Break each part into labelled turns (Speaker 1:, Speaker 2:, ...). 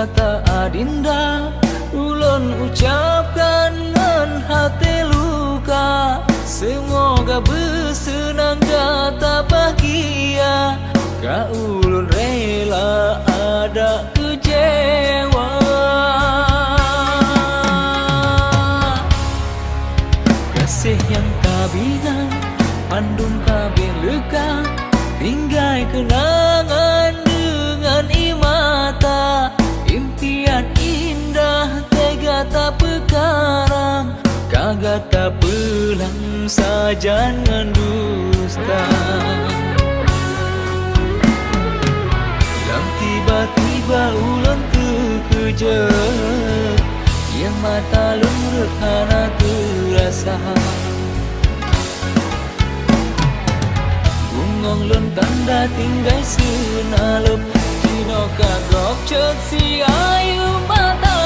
Speaker 1: kata adinda ulun ucapkan ngan hati luka. Semoga bersenang kata bahagia. Ka ulun rela ada kecewa. Kasih yang tak bina pandung kabeh luka. Tinggai kenangan dengan imata. Impian indah tega tak pekarang. Kagak tak pulang saja dengan dusta. Dan tiba-tiba ulun terkejut. Yang mata lurut hana terasa. Bungong lun tanda tinggai senalup. Dino kagok cek si ayu mata.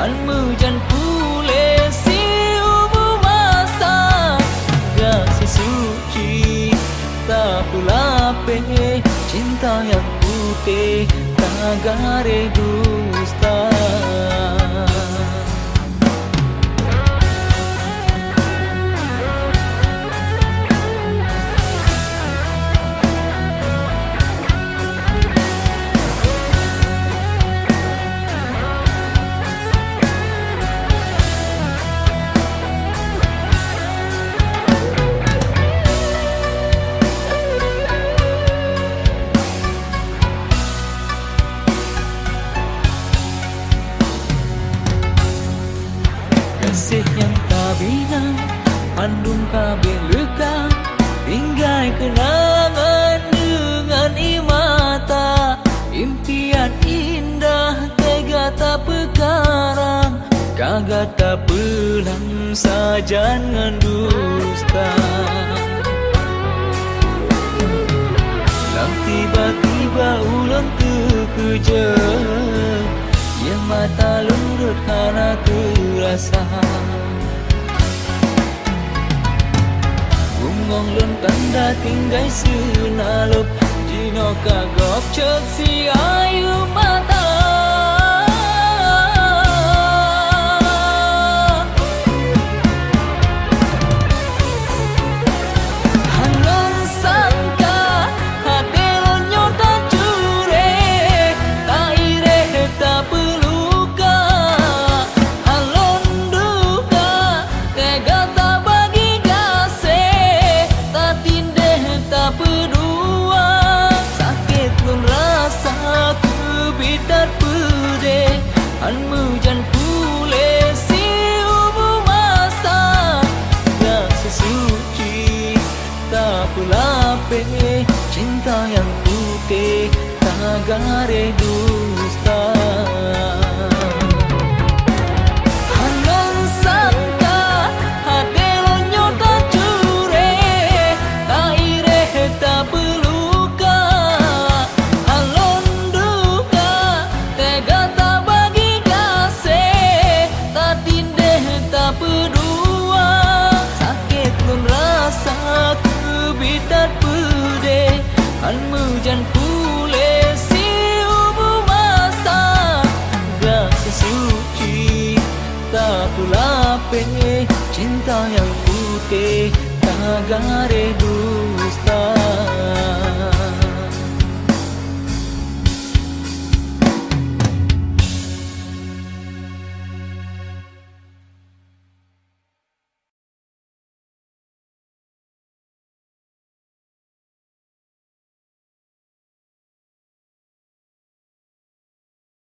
Speaker 1: Anmu jan pule si umu masa. Gak sesuci tak pula pe. Cinta yang putih tak gare dusta. Kasih yang tak bina pandung kabeh luka. Tinggai kenangan dengan imata. Impian indah tega tak pekarang. Kagak tak pulang saja dengan dusta. Dan tiba-tiba ulun terkejut. Yang mata lurut karena terasa. Bungong lun tanda tinggai senalup. Dino kagok cek si ayu mata. Anmu jan pule si umu masa. Gak sesuci tak pula pe. Cinta yang putih tak gare dusta. Anmu jan pule si umu masa. Gak sesuci tak pula pe. Cinta yang putih tak gare dusta.